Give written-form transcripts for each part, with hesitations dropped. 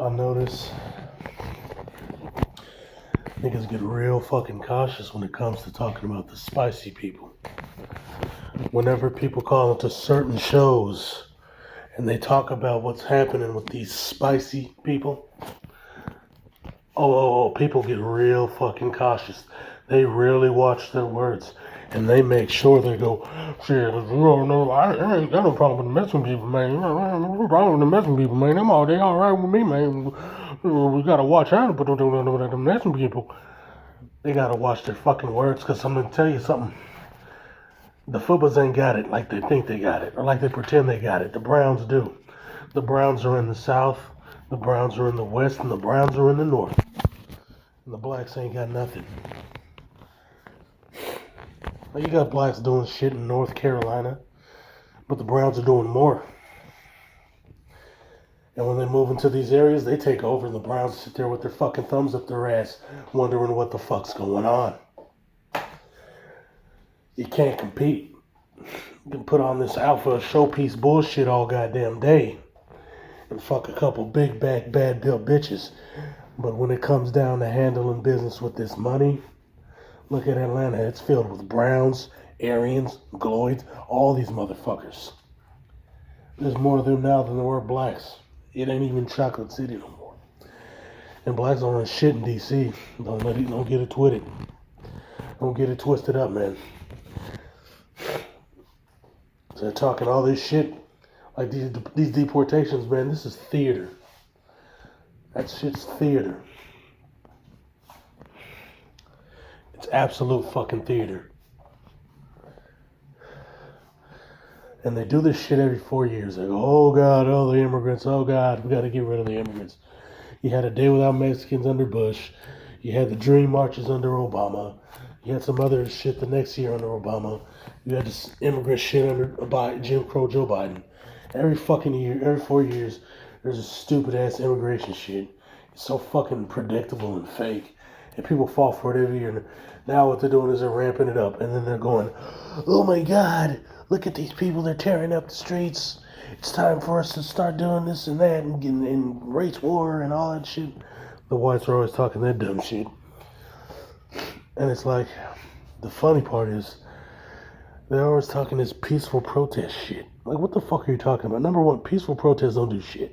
I notice niggas get real fucking cautious when it comes to talking about the spicy people. Whenever people call into certain shows and they talk about what's happening with these spicy people, people get real fucking cautious. They really watch their words. And they make sure they go, shit, no, I ain't got no problem with the messing people, man. I ain't no problem with the messing people, man. They all right with me, man. We gotta watch out for the messing people. They gotta watch their fucking words, because I'm gonna tell you something. The footballs ain't got it like they think they got it, or like they pretend they got it. The Browns do. The Browns are in the South, the Browns are in the West, and the Browns are in the North. And the blacks ain't got nothing. You got blacks doing shit in North Carolina, but the Browns are doing more. And when they move into these areas, they take over, and the Browns sit there with their fucking thumbs up their ass, wondering what the fuck's going on. You can't compete. You can put on this alpha showpiece bullshit all goddamn day and fuck a couple big back bad bill bitches. But when it comes down to handling business with this money, look at Atlanta. It's filled with Browns, Aryans, Gloids, all these motherfuckers. There's more of them now than there were blacks. It ain't even Chocolate City no more. And blacks don't run shit in D.C. Don't get it twisted. Don't get it twisted up, man. So they're talking all this shit. Like these deportations, man, this is theater. That shit's theater. It's absolute fucking theater. And they do this shit every 4 years. They go, oh God, oh the immigrants, oh God, we gotta get rid of the immigrants. You had a day without Mexicans under Bush. You had the dream marches under Obama. You had some other shit the next year under Obama. You had this immigrant shit under Jim Crow Joe Biden. Every fucking year, every 4 years, there's a stupid ass immigration shit. It's so fucking predictable and fake. And people fall for it every year. And now what they're doing is they're ramping it up. And then they're going, oh my God, look at these people. They're tearing up the streets. It's time for us to start doing this and that and race war and all that shit. The whites are always talking that dumb shit. And it's like, the funny part is, they're always talking this peaceful protest shit. Like, what the fuck are you talking about? Number one, peaceful protests don't do shit.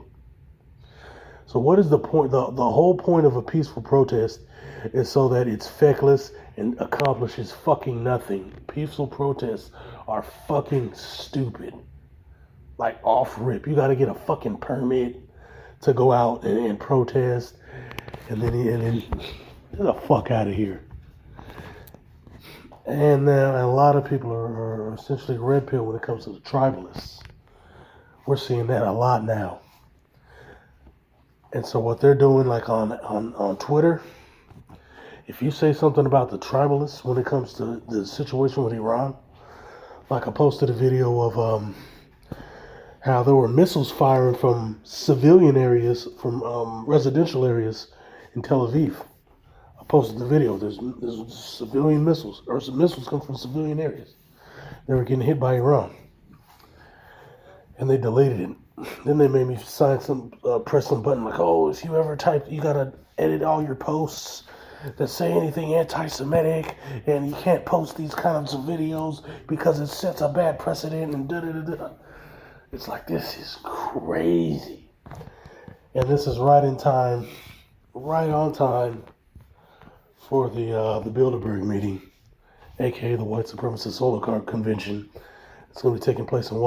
So what is the point? The whole point of a peaceful protest is so that it's feckless and accomplishes fucking nothing. Peaceful protests are fucking stupid. Like, off rip. You gotta get a fucking permit to go out and protest. And then get the fuck out of here. And a lot of people are essentially red pill when it comes to the tribalists. We're seeing that a lot now. And so what they're doing, like on Twitter, if you say something about the tribalists when it comes to the situation with Iran, like I posted a video of how there were missiles firing from civilian areas, from residential areas in Tel Aviv. I posted the video. There's civilian missiles, or some missiles come from civilian areas. They were getting hit by Iran. And they deleted it. Then they made me press some button like, oh, if you ever type, you gotta edit all your posts that say anything anti-Semitic, and you can't post these kinds of videos because it sets a bad precedent and da-da-da-da. It's like, this is crazy. And this is right on time for the Bilderberg meeting, aka the White Supremacist Holocaust Convention. It's going to be taking place in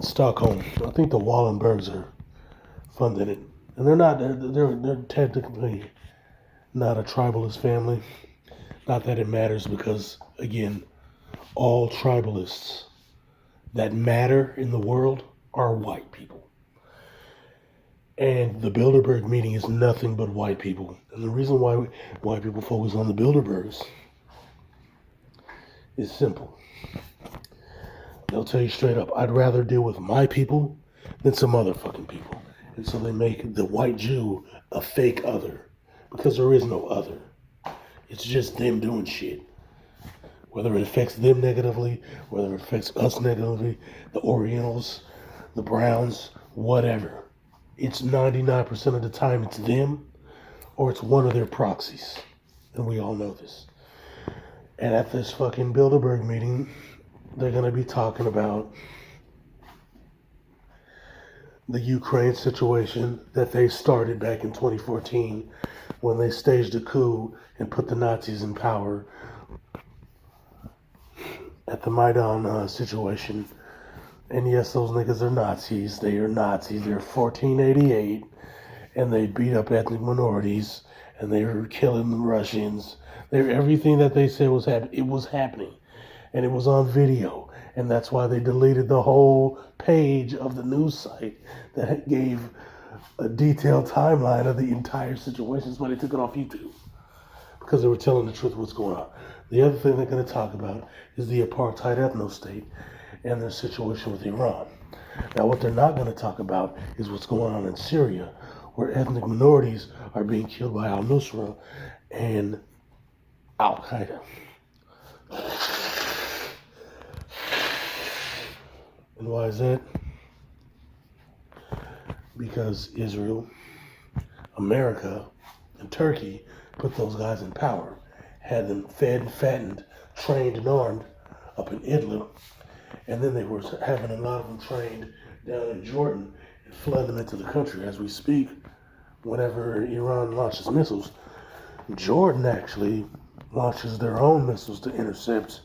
Stockholm. I think the Wallenbergs are funding it, and they're technically not a tribalist family. Not that it matters, because again, all tribalists that matter in the world are white people. And the Bilderberg meeting is nothing but white people. And the reason why white people focus on the Bilderbergs is simple. They'll tell you straight up, I'd rather deal with my people than some other fucking people. And so they make the white Jew a fake other, because there is no other. It's just them doing shit. Whether it affects them negatively, whether it affects us negatively, the Orientals, the Browns, whatever. it's 99% of the time it's them or it's one of their proxies. And we all know this. And at this fucking Bilderberg meeting, they're going to be talking about the Ukraine situation that they started back in 2014 when they staged a coup and put the Nazis in power at the Maidan situation. And yes, those niggas are Nazis. They are Nazis. They're 1488, and they beat up ethnic minorities, and they were killing the Russians. Everything that they said was happening. It was happening, and it was on video. And that's why they deleted the whole page of the news site that gave a detailed timeline of the entire situation. That's why they took it off YouTube, because they were telling the truth of what's going on. The other thing they're going to talk about is the apartheid ethno-state and their situation with Iran. Now, what they're not going to talk about is what's going on in Syria, where ethnic minorities are being killed by al-Nusra and Al-Qaeda. And why is that? Because Israel, America, and Turkey put those guys in power, had them fed, fattened, trained, and armed up in Idlib, and then they were having a lot of them trained down in Jordan and flooding them into the country. As we speak, whenever Iran launches missiles, Jordan actually launches their own missiles to intercept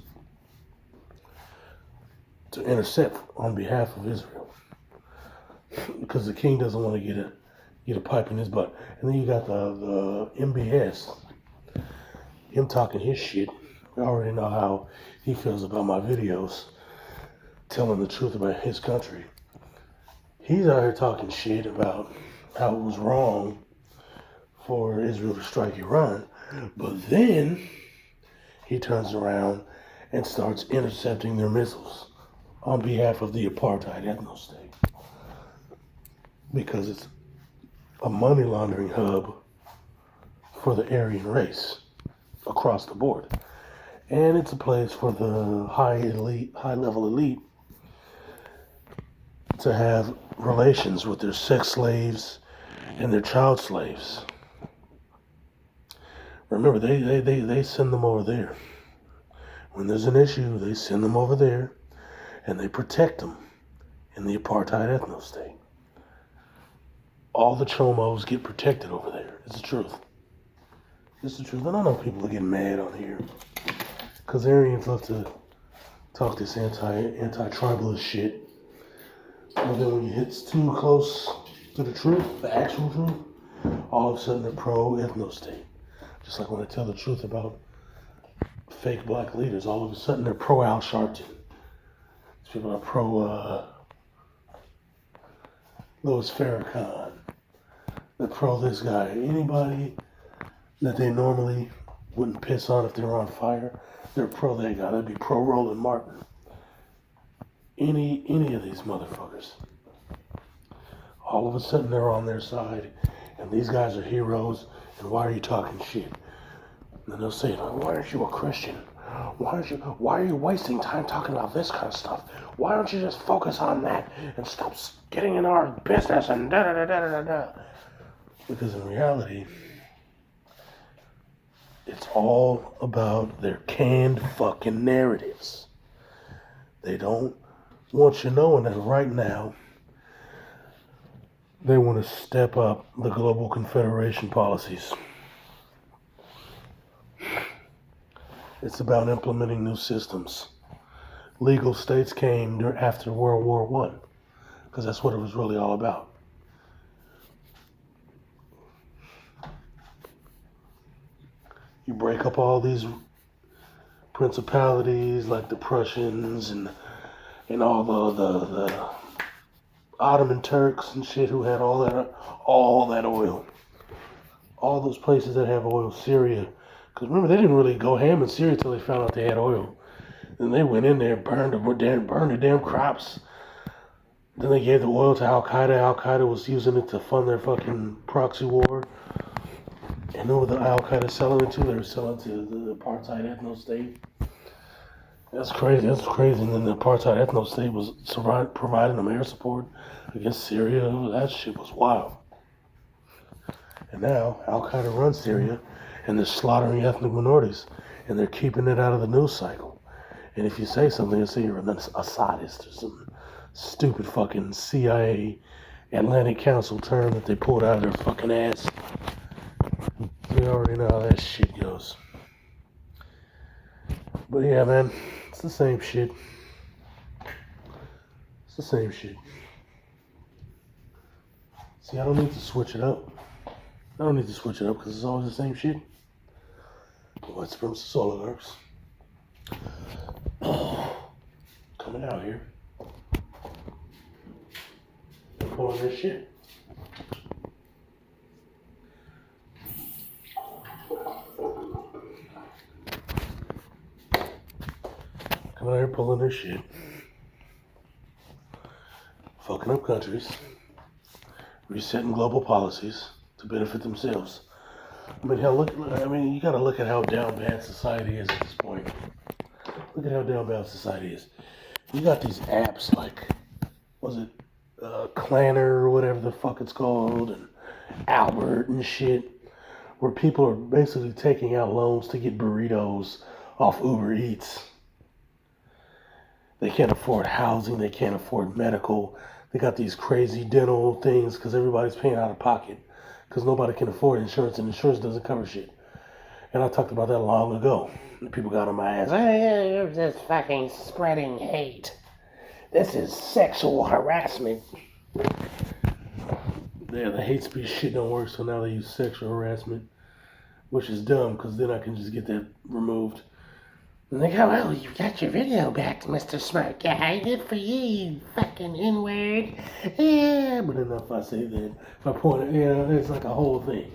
on behalf of Israel, because the king doesn't want to get a pipe in his butt. And then you got the MBS, him talking his shit. We already know how he feels about my videos, telling the truth about his country. He's out here talking shit about how it was wrong for Israel to strike Iran, but then he turns around and starts intercepting their missiles on behalf of the apartheid ethno-state, because it's a money laundering hub for the Aryan race across the board. And it's a place for the high-level elite to have relations with their sex slaves and their child slaves. Remember, they send them over there. When there's an issue, they send them over there, and they protect them in the apartheid ethno-state. All the chomos get protected over there. It's the truth. It's the truth. And I know people are getting mad on here, because Aryans love to talk this anti-tribalist shit. But then when you hit too close to the truth, the actual truth, all of a sudden they're pro-ethno-state. Just like when I tell the truth about fake black leaders, all of a sudden they're pro-Al Sharpton. These people are pro Louis Farrakhan. They're pro this guy. Anybody that they normally wouldn't piss on if they were on fire, they're pro that guy. That'd be pro Roland Martin. Any of these motherfuckers. All of a sudden they're on their side, and these guys are heroes, and why are you talking shit? And then they'll say, why aren't you a Christian? Why are you wasting time talking about this kind of stuff? Why don't you just focus on that and stop getting in our business and da da da da da da? Because in reality, it's all about their canned fucking narratives. They don't want you knowing that right now they want to step up the global confederation policies. It's about implementing new systems. Legal states came after World War I, because that's what it was really all about. You break up all these principalities like the Prussians and all the Ottoman Turks and shit who had all that oil. All those places that have oil, Syria. Because remember, they didn't really go ham in Syria until they found out they had oil. Then they went in there, burned the damn crops. Then they gave the oil to Al-Qaeda. Al-Qaeda was using it to fund their fucking proxy war. And who were the Al-Qaeda selling it to? They were selling it to the apartheid ethno-state. That's crazy. That's crazy. And then the apartheid ethno state was providing them air support against Syria. That shit was wild. And now Al Qaeda runs Syria, and they're slaughtering ethnic minorities, and they're keeping it out of the news cycle. And if you say something, they say you're a Assadist or some stupid fucking CIA Atlantic Council term that they pulled out of their fucking ass. You already know how that shit goes. But yeah, man, it's the same shit. It's the same shit. See, I don't need to switch it up. I don't need to switch it up because it's always the same shit. White supremacist oligarchs coming out here and pulling their shit. Coming out here pulling their shit. Fucking up countries. Resetting global policies to benefit themselves. I mean, hell, you gotta look at how down bad society is at this point. Look at how down bad society is. You got these apps like, was it Clanner or whatever the fuck it's called, and Albert and shit, where people are basically taking out loans to get burritos off Uber Eats. They can't afford housing, they can't afford medical. They got these crazy dental things because everybody's paying out of pocket because nobody can afford insurance, and insurance doesn't cover shit. And I talked about that long ago. And people got on my ass. Hey, you're just fucking spreading hate. This is sexual harassment. Yeah, the hate speech shit don't work, so now they use sexual harassment, which is dumb because then I can just get that removed. And they go, oh, you got your video back, Mr. Smart Guy. Good for you, you fucking N-word. Yeah, but enough I say that. If I point it, it's like a whole thing.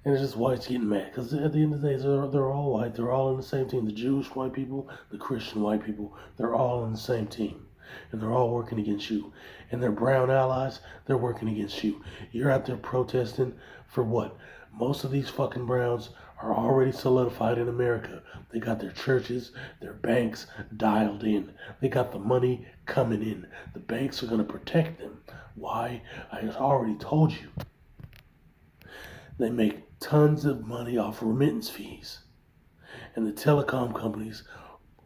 And it's just whites getting mad. Because at the end of the day, they're all white. They're all in the same team. The Jewish white people, the Christian white people, they're all in the same team. And they're all working against you. And their brown allies, they're working against you. You're out there protesting for what? Most of these fucking browns are already solidified in America. They got their churches, their banks dialed in. They got the money coming in. The banks are going to protect them. Why? I already told you. They make tons of money off remittance fees. And the telecom companies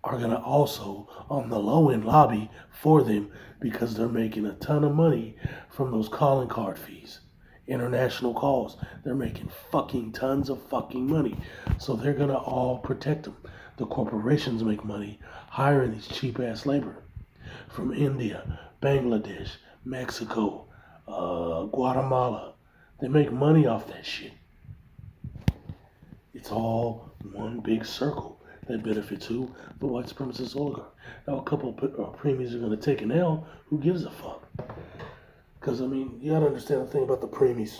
are going to also, on the low end, lobby for them because they're making a ton of money from those calling card fees. International calls. They're making fucking tons of fucking money. So they're going to all protect them. The corporations make money hiring these cheap ass labor from India, Bangladesh, Mexico, Guatemala. They make money off that shit. It's all one big circle that benefits who? The white supremacist oligarch. Now a couple of premiums are going to take an L. Who gives a fuck? Because, you gotta understand the thing about the preemies.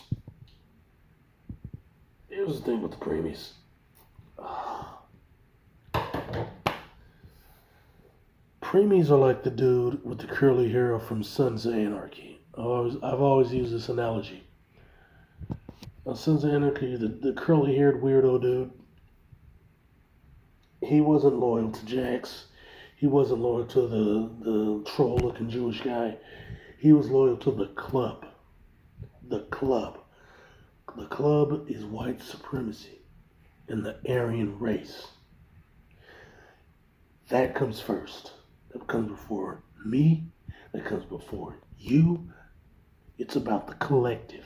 Here's the thing with the preemies. Preemies are like the dude with the curly hair from Sons of Anarchy. I've always used this analogy. Now, Sons of Anarchy, the curly haired weirdo dude, he wasn't loyal to Jax. He wasn't loyal to the troll looking Jewish guy. He was loyal to the club. The club. The club is white supremacy and the Aryan race. That comes first. That comes before me. That comes before you. It's about the collective.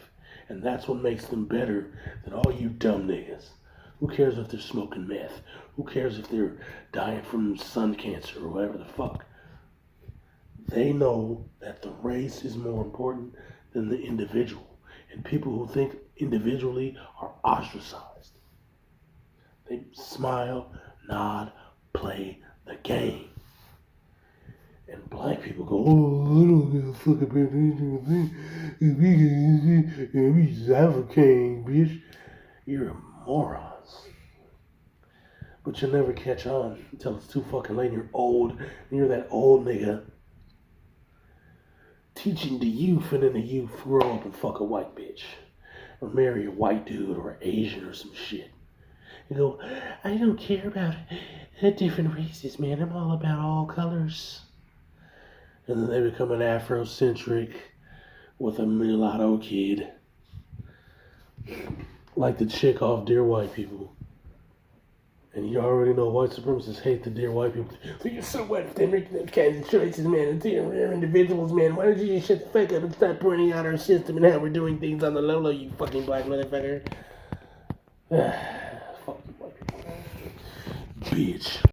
And that's what makes them better than all you dumb niggas. Who cares if they're smoking meth? Who cares if they're dying from sun cancer or whatever the fuck? They know that the race is more important than the individual. And people who think individually are ostracized. They smile, nod, play the game. And black people go, oh, I don't give a fuck about anything. We just have a king, bitch. You're morons. But you'll never catch on until it's too fucking late and you're old. And you're that old nigga teaching the youth, and then the youth grow up and fuck a white bitch. Or marry a white dude or Asian or some shit. They go, I don't care about different races, man. I'm all about all colors. And then they become an Afrocentric with a mulatto kid. Like the chick off Dear White People. And you already know white supremacists hate the Dear White People. So you're so what if they're making those kinds of choices, man, and they're individuals, man. Why don't you just shut the fuck up and stop pointing out our system and how we're doing things on the low, you fucking black motherfucker. Fuck you, white people. Bitch.